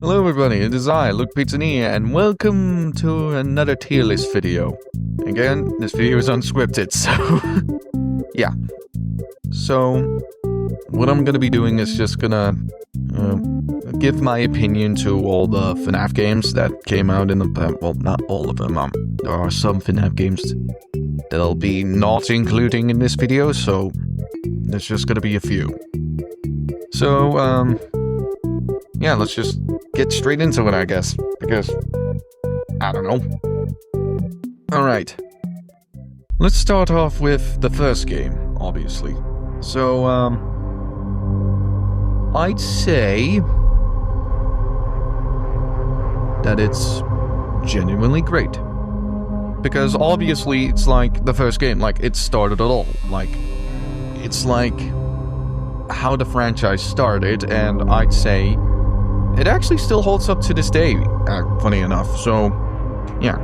Hello everybody, it is I, Luke Pizzeria, and welcome to another tier list video. Again, this video is unscripted, so... yeah. So, what I'm gonna be doing is just gonna give my opinion to all the FNAF games that came out in the... well, not all of them, there are some FNAF games that I'll be not including in this video, so there's just gonna be a few. So, yeah, let's just get straight into it, I guess, because, I don't know. Alright. Let's start off with the first game, obviously. So, I'd say that it's genuinely great. Because obviously it's like the first game, like it started it all. Like, it's like how the franchise started, and I'd say it actually still holds up to this day, funny enough, so, yeah.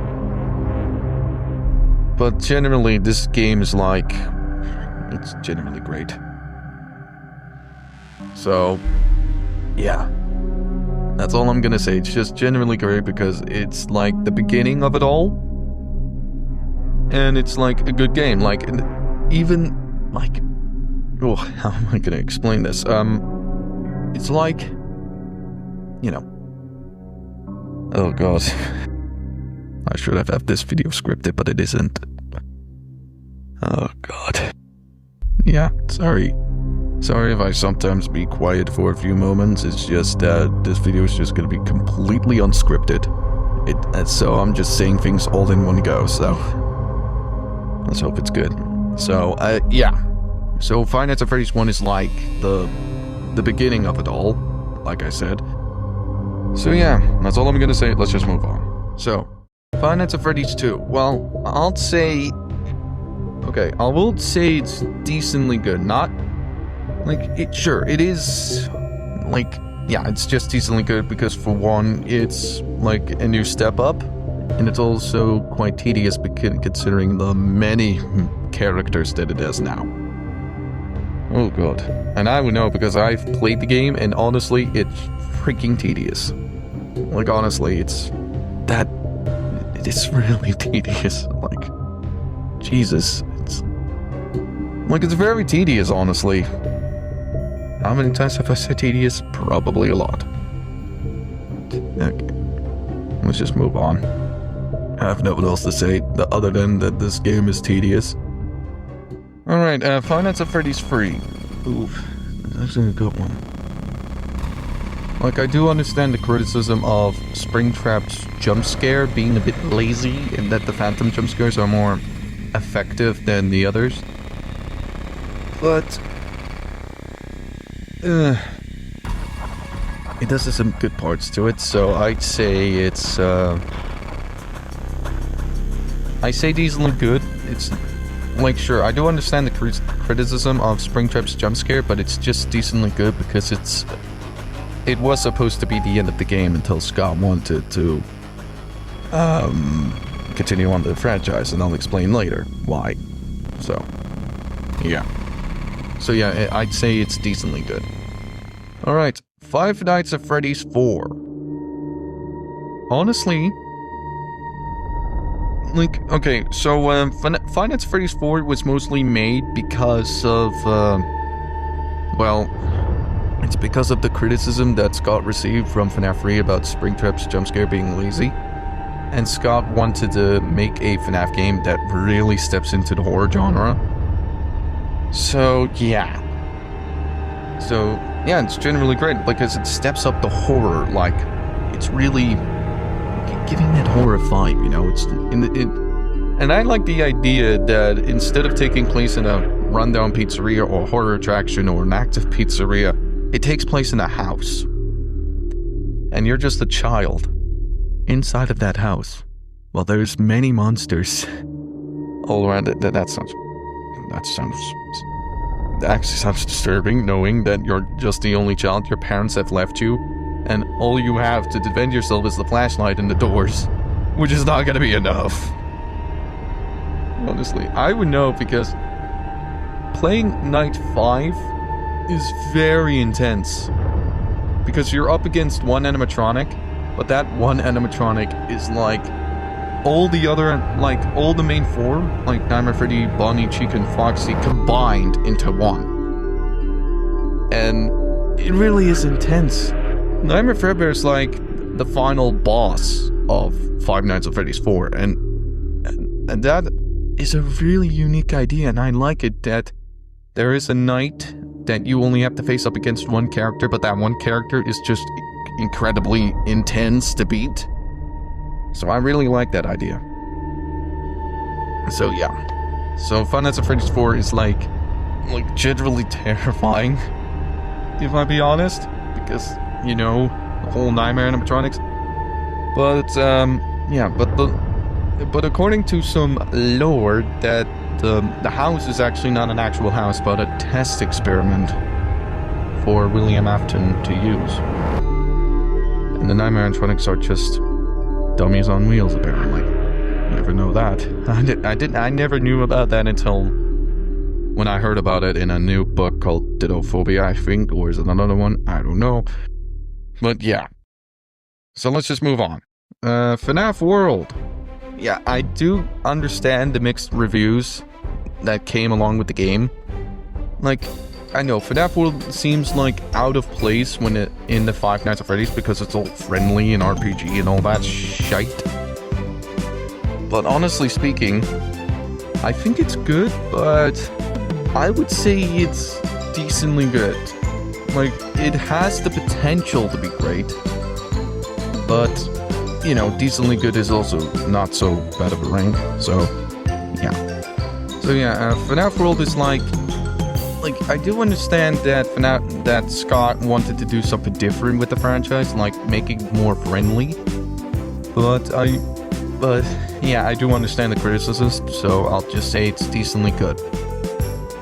But generally, this game is like, it's genuinely great. So, yeah. That's all I'm gonna say, it's just genuinely great because it's like the beginning of it all. And it's like a good game, like, even, like, oh, how am I gonna explain this? It's like, you know. Oh god. I should have had this video scripted, but it isn't. Oh god. Yeah, sorry. Sorry if I sometimes be quiet for a few moments. It's just that this video is just gonna be completely unscripted. So I'm just saying things all in one go, so let's hope it's good. So, yeah. So Five Nights at Freddy's 1 is like the beginning of it all, like I said. So yeah, that's all I'm gonna say, let's just move on. So, Five Nights at Freddy's 2, well, I'll say... okay, I will say it's decently good, not... like, sure, it is... like, yeah, it's just decently good because for one, it's like a new step up, and it's also quite tedious considering the many characters that it has now. Oh god. And I would know because I've played the game, and honestly, it's freaking tedious. Like, honestly, it's really tedious. Like, Jesus, it's very tedious, honestly. How many times have I said tedious? Probably a lot. Okay. Let's just move on. I have nothing else to say other than that this game is tedious. Alright, Five Nights at Freddy's 3. Oof, that's actually a good one. Like, I do understand the criticism of Springtrap's jump scare being a bit lazy, and that the phantom jump scares are more effective than the others. But it does have some good parts to it, so I'd say it's I say decently good. It's like, sure, I do understand the criticism of Springtrap's jump scare, but it's just decently good because it was supposed to be the end of the game until Scott wanted to continue on the franchise, and I'll explain later why. So, yeah. So yeah, I'd say it's decently good. Alright, Five Nights at Freddy's 4. Honestly, like, okay, so Five Nights at Freddy's 4 was mostly made because of, well, it's because of the criticism that Scott received from FNAF 3 about Springtrap's jump scare being lazy. And Scott wanted to make a FNAF game that really steps into the horror genre. So, yeah. So, yeah, it's generally great because it steps up the horror, like, it's really giving that horror vibe, you know, it's and I like the idea that instead of taking place in a rundown pizzeria or horror attraction or an active pizzeria, it takes place in a house. And you're just a child inside of that house. Well, there's many monsters all around it. That actually sounds disturbing, knowing that you're just the only child, your parents have left you, and all you have to defend yourself is the flashlight and the doors, which is not gonna be enough. Honestly, I would know because playing Night 5 is very intense. because you're up against one animatronic, but that one animatronic is like all the other, like all the main four, like Nightmare Freddy, Bonnie, Chica, and Foxy combined into one. And it really is intense. Nightmare Fredbear is like the final boss of Five Nights at Freddy's 4, and that is a really unique idea, and I like it that there is a night that you only have to face up against one character, but that one character is just incredibly intense to beat. So I really like that idea. So yeah. So Five Nights at Freddy's 4 is like generally terrifying, if I be honest, because, you know, the whole nightmare animatronics. But, yeah, but according to some lore, that the house is actually not an actual house, but a test experiment for William Afton to use. And the nightmare animatronics are just dummies on wheels, apparently. You never know that. I never knew about that until when I heard about it in a new book called Dittophobia, I think, or is it another one? I don't know. But yeah. So let's just move on. FNAF World. Yeah, I do understand the mixed reviews that came along with the game. Like, I know FNAF World seems like out of place when in the Five Nights at Freddy's because it's all friendly and RPG and all that shite. But honestly speaking, I think it's good, but I would say it's decently good. Like, it has the potential to be great, but, you know, decently good is also not so bad of a rank, so, yeah. So yeah, FNAF World is like, I do understand that Scott wanted to do something different with the franchise, like making it more friendly, but yeah, I do understand the criticisms, so I'll just say it's decently good,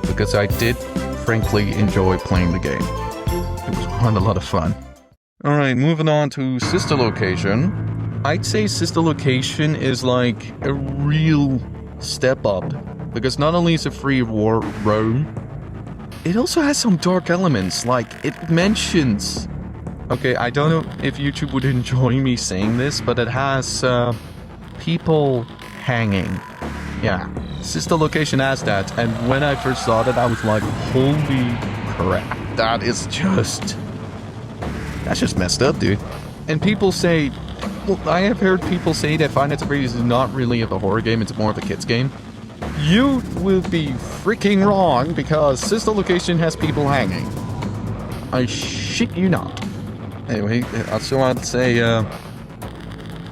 because I did, frankly, enjoy playing the game. It was quite a lot of fun. Alright, moving on to Sister Location. I'd say Sister Location is like a real step up, because not only is it free roam, it also has some dark elements, like it mentions... Okay, I don't know if YouTube would enjoy me saying this, but it has people hanging. Yeah, Sister Location has that, and when I first saw that, I was like, holy crap, that's just messed up, dude. And people say, well, I have heard people say that Five Nights at Freddy's is not really a horror game, it's more of a kids game. You will be freaking wrong, because Sister Location has people hanging. I shit you not. Anyway, so I'd say,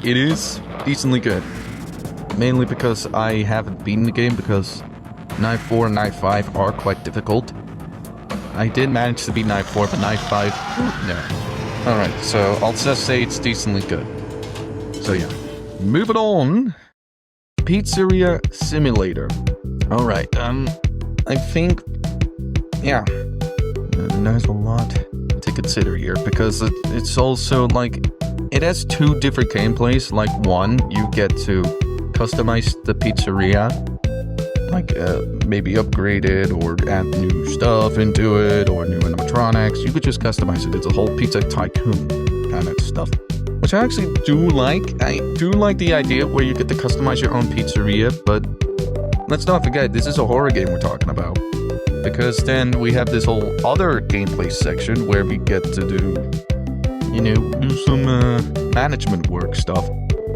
it is decently good. Mainly because I haven't beaten the game, because Night 4 and Night 5 are quite difficult. I did manage to beat Night 4, but Night 5, no. Alright, so I'll just say it's decently good. So yeah. Moving on. Pizzeria Simulator. Alright, I think, yeah, there's a lot to consider here, because it's also, like, it has two different gameplays. Like, one, you get to customize the pizzeria, like, maybe upgrade it, or add new stuff into it, or new animatronics. You could just customize it. It's a whole pizza tycoon kind of stuff, which I actually do like. I do like the idea where you get to customize your own pizzeria, but let's not forget, this is a horror game we're talking about. Because then we have this whole other gameplay section where we get to do some management work stuff,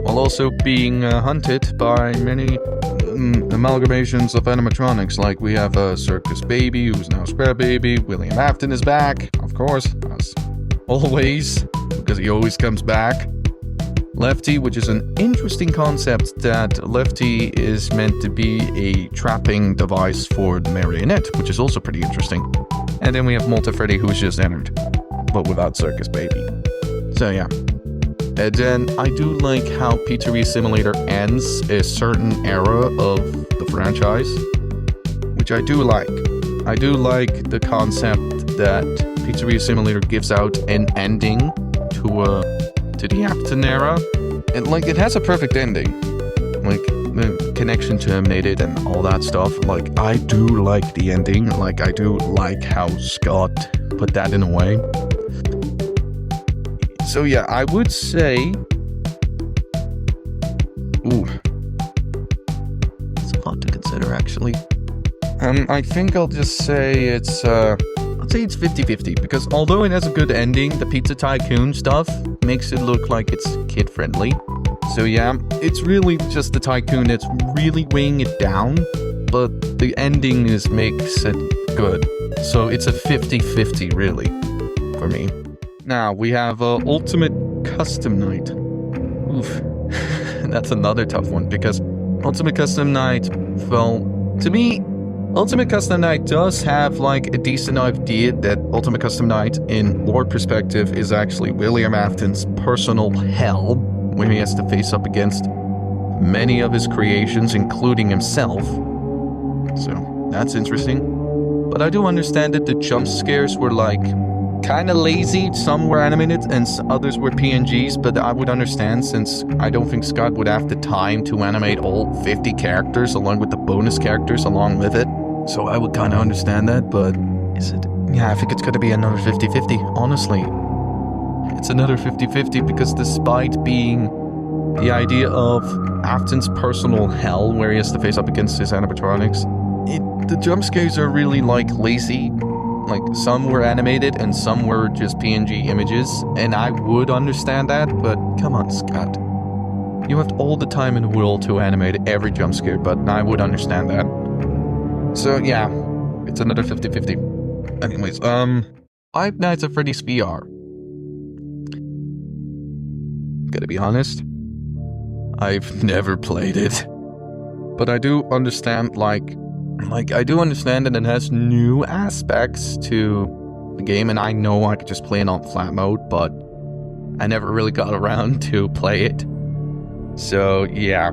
while also being hunted by many amalgamations of animatronics. Like, we have a Circus Baby, who's now Square Baby. William Afton is back, of course, as always, because he always comes back. Lefty, which is an interesting concept, that Lefty is meant to be a trapping device for the marionette, which is also pretty interesting. And then we have Multi-Freddy, who's just entered, but without Circus Baby. So yeah. And then I do like how Pizzeria Simulator ends a certain era of the franchise, which I do like. I do like the concept that Pizzeria Simulator gives out an ending to the Afton era. And, like, it has a perfect ending. Like, the connection terminated and all that stuff. Like, I do like the ending. Like, I do like how Scott put that in a way. So yeah, I would say... Ooh. It's a lot to consider, actually. I think I'll just say it's, I'll say it's 50-50, because although it has a good ending, the Pizza Tycoon stuff makes it look like it's kid-friendly. So yeah, it's really just the Tycoon that's really weighing it down, but the ending makes it good. So it's a 50-50, really, for me. Now, we have Ultimate Custom Night. Oof. That's another tough one, because Ultimate Custom Night, well, to me, Ultimate Custom Night does have, like, a decent idea that Ultimate Custom Night, in lore perspective, is actually William Afton's personal hell, where he has to face up against many of his creations, including himself. So, that's interesting. But I do understand that the jump scares were, like, kind of lazy. Some were animated and others were PNGs, but I would understand since I don't think Scott would have the time to animate all 50 characters along with the bonus characters along with it. So I would kind of understand that, but is it? Yeah, I think it's going to be another 50-50, honestly. It's another 50-50 because despite being the idea of Afton's personal hell where he has to face up against his animatronics, the jump scares are really, like, lazy. Like, some were animated and some were just PNG images, and I would understand that, but come on, Scott. You have all the time in the world to animate every jump scare, but I would understand that. So, yeah, it's another 50-50. Anyways, Five Nights at Freddy's VR. Gotta be honest, I've never played it. But I do understand, like, I do understand that it has new aspects to the game, and I know I could just play it on flat mode, but I never really got around to play it. So, yeah.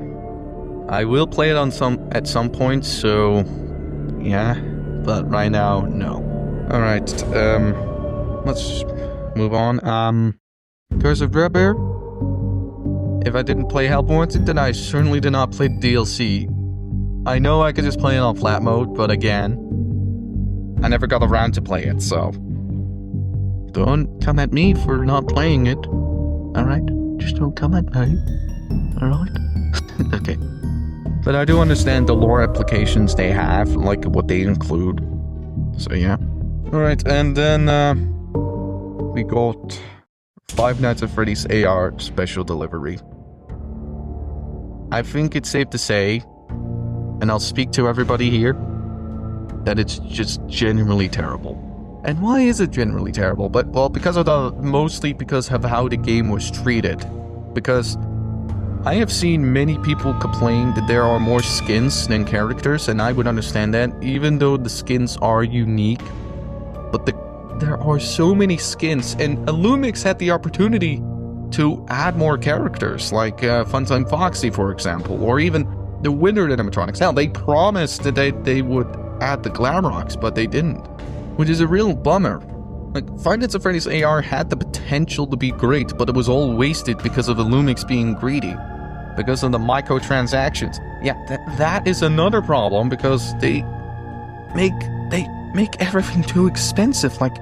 I will play it at some point, so yeah, but right now, no. Alright, let's move on. Curse of Dreadbear. If I didn't play Help Wanted, then I certainly did not play the DLC. I know I could just play it on flat mode, but again, I never got around to play it, so don't come at me for not playing it. Alright? Just don't come at me. Alright? Okay. But I do understand the lore applications they have, like what they include. So yeah. Alright, and then we got Five Nights at Freddy's AR Special Delivery. I think it's safe to say, and I'll speak to everybody here, that it's just genuinely terrible. And why is it generally terrible? But, well, mostly because of how the game was treated. Because I have seen many people complain that there are more skins than characters, and I would understand that, even though the skins are unique. But there are so many skins, and Illumix had the opportunity to add more characters, like Funtime Foxy, for example, or even the Winter animatronics. Now, they promised that they would add the Glamrocks, but they didn't, which is a real bummer. Like, Five Nights at Freddy's AR had the potential to be great, but it was all wasted because of Illumix being greedy. Because of the microtransactions. Yeah, that is another problem, because they make everything too expensive. Like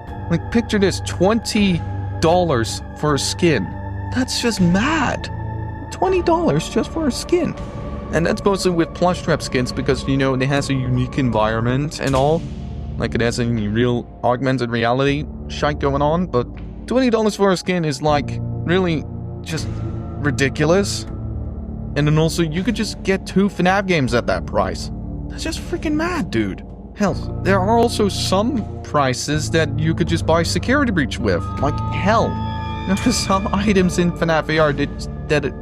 picture this, $20 for a skin. That's just mad. $20 just for a skin. And that's mostly with plush trap skins, because, you know, it has a unique environment and all. Like, it has a real augmented reality shite going on, but $20 for a skin is, like, really just ridiculous. And then also, you could just get 2 FNAF games at that price. That's just freaking mad, dude. Hell, there are also some prices that you could just buy Security Breach with. Like, hell. There are some items in FNAF AR that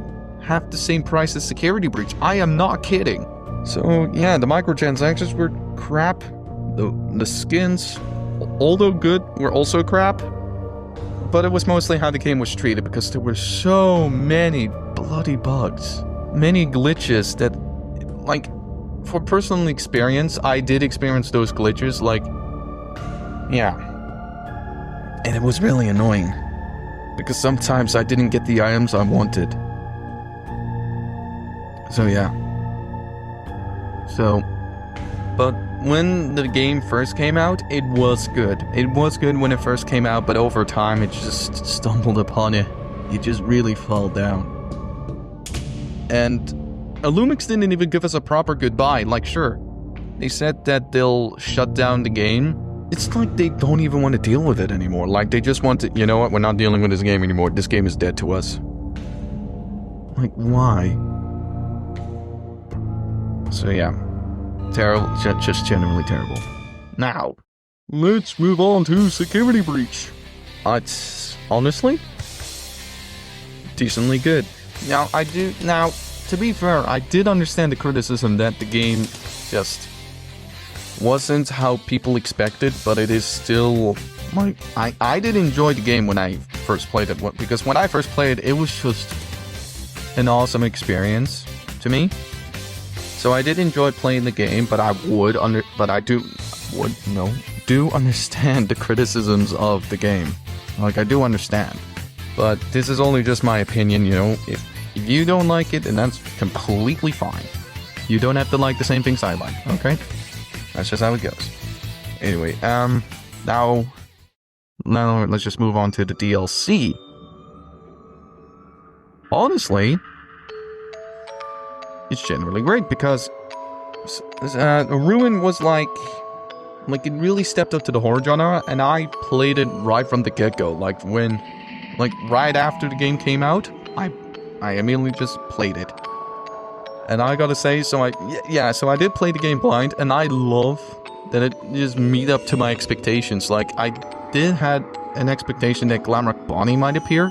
have the same price as Security Breach. I am not kidding. So, yeah, the microtransactions were crap. The skins, although good, were also crap. But it was mostly how the game was treated, because there were so many bloody bugs. Many glitches that, like, for personal experience, I did experience those glitches, like, yeah. And it was really annoying, because sometimes I didn't get the items I wanted. So, yeah. So, but when the game first came out, it was good. It was good when it first came out, but over time, it just stumbled upon You just really fall down. And Illumix didn't even give us a proper goodbye. Like, sure, they said that they'll shut down the game. It's like they don't even want to deal with it anymore. Like, they just want to, you know what, we're not dealing with this game anymore. This game is dead to us. Like, why? So yeah, terrible, just genuinely terrible. Now, let's move on to Security Breach. It's honestly decently good. Now, to be fair, I did understand the criticism that the game just wasn't how people expected, but it is still, like, I did enjoy the game when I first played it, because when I first played it, it was just an awesome experience to me. So I did enjoy playing the game, but I do understand the criticisms of the game. Like, I do understand. But this is only just my opinion, you know. If you don't like it, then that's completely fine. You don't have to like the same things I like, okay? That's just how it goes. Anyway, now let's just move on to the DLC. Honestly, it's generally great because Ruin was like it really stepped up to the horror genre, and I played it right from the get-go. Like right after the game came out, I immediately just played it. And I gotta say, so I did play the game blind, and I love that it just meet up to my expectations. Like, I did had an expectation that Glamrock Bonnie might appear,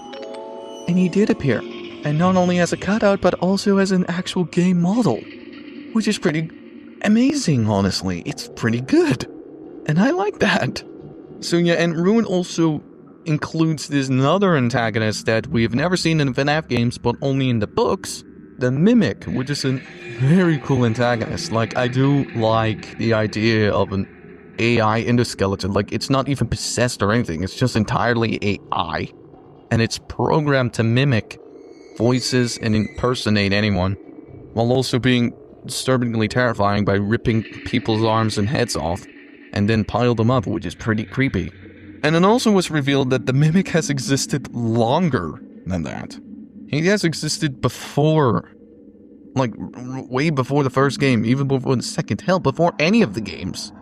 and he did appear. And not only as a cutout, but also as an actual game model. Which is pretty amazing, honestly. It's pretty good. And I like that. So yeah, and Ruin also includes this another antagonist that we've never seen in FNAF games, but only in the books. The Mimic, which is a very cool antagonist. Like, I do like the idea of an AI endoskeleton. Like, it's not even possessed or anything. It's just entirely AI. And it's programmed to mimic voices and impersonate anyone, while also being disturbingly terrifying by ripping people's arms and heads off, and then pile them up, which is pretty creepy. And it also was revealed that the Mimic has existed longer than that. He has existed before, like, way before the first game, even before the second, hell, before any of the games.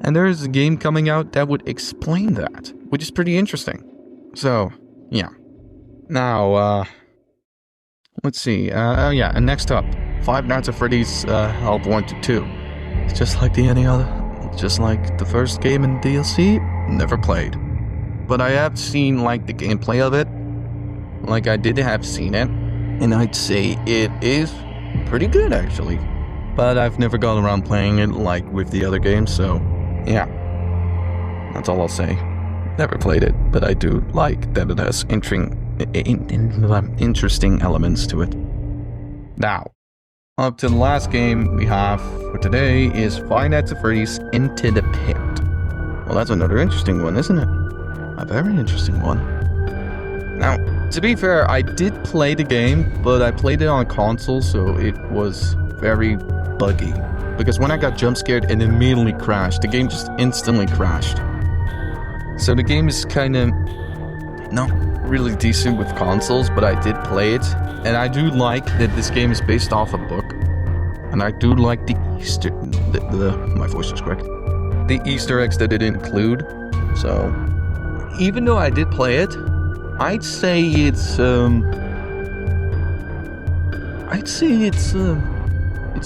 And there is a game coming out that would explain that, which is pretty interesting. So, yeah. Now, let's see, and next up, Five Nights at Freddy's, Help 1 to 2. It's just like just like the first game in DLC, never played. But I have seen, like, the gameplay of it. Like, I did have seen it, and I'd say it is pretty good, actually. But I've never gone around playing it, like, with the other games, so, yeah. That's all I'll say. Never played it, but I do like that it has interesting elements to it. Now, up to the last game we have for today is Five Nights at Freddy's Into the Pit. Well, that's another interesting one, isn't it? A very interesting one. Now, to be fair, I did play the game, but I played it on console, so it was very buggy. Because when I got jump scared, it immediately crashed. The game just instantly crashed. So the game is kind of not really decent with consoles, but I did play it. And I do like that this game is based off a book. And I do like the Easter... my voice is correct. The Easter eggs that it include. So, even though I did play it, I'd say it's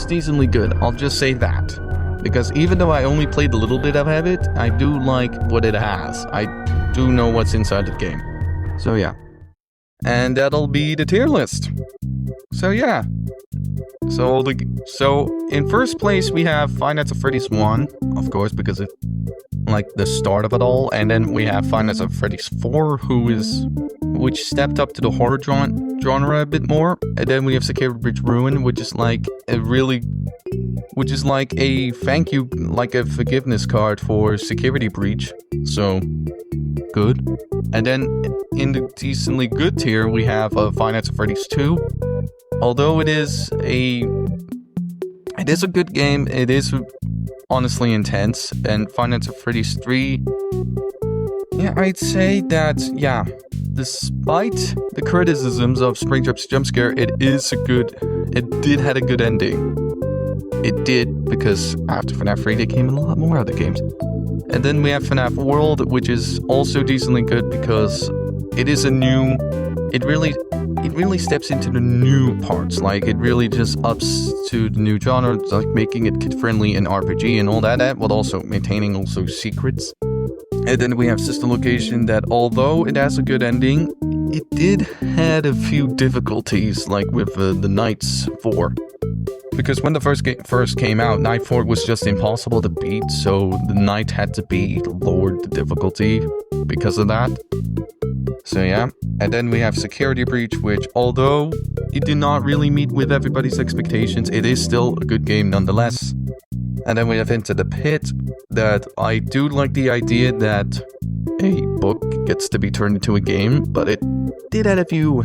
decently good. I'll just say that. Because even though I only played a little bit of it, I do like what it has. I do know what's inside the game. So yeah. And that'll be the tier list. So yeah. So in first place we have Five Nights at Freddy's 1, of course, because it's like the start of it all, and then we have Five Nights at Freddy's 4, which stepped up to the horror genre a bit more, and then we have Security Breach Ruin, which is like a thank you, like a forgiveness card for Security Breach. So good. And then in the decently good tier we have Five Nights at Freddy's 2. Although it is a good game, it is honestly intense. And Five Nights at Freddy's 3, yeah, I'd say that, yeah, despite the criticisms of Springtrap's jump scare, it did had a good ending. It did, because after FNAF 3 there came a lot more other games. And then we have FNAF World, which is also decently good because it is it really steps into the new parts. Like, it really just ups to the new genre, like making it kid-friendly and RPG and all that, while also maintaining also secrets. And then we have System Location that, although it has a good ending, it did had a few difficulties, like with the Nights 4. Because when the first came out, Night 4 was just impossible to beat, so the Night had to be lowered the difficulty because of that. So yeah. And then we have Security Breach, which, although it did not really meet with everybody's expectations, it is still a good game nonetheless. And then we have Into the Pit, that I do like the idea that a book gets to be turned into a game, but it did add a few,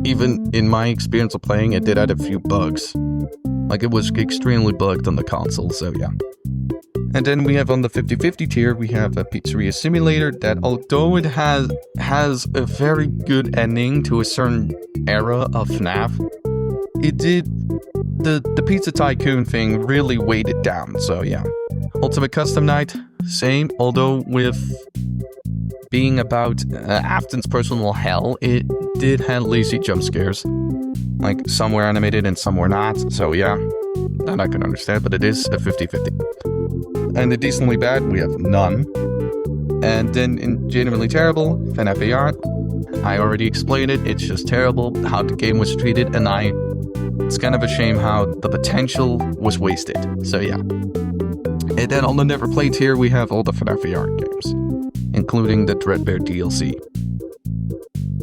even in my experience of playing, it did add a few bugs. Like, it was extremely bugged on the console, so yeah. And then we have on the 50/50 tier, we have a Pizzeria Simulator that, although it has a very good ending to a certain era of FNAF, the Pizza Tycoon thing really weighed it down, so yeah. Ultimate Custom Night, same, although with being about Afton's personal hell, it did have lazy jump scares. Like, some were animated and some were not, so yeah. That I can understand, but it is a 50/50. And the decently bad, we have none. And then in genuinely terrible, FNAF AR. I already explained it, it's just terrible how the game was treated, and it's kind of a shame how the potential was wasted, so yeah. And then on the Never Play tier, we have all the FNAF AR games, including the Dreadbear DLC.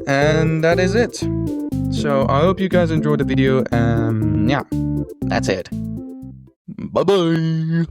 And that is it. So I hope you guys enjoyed the video, yeah, that's it. Bye-bye!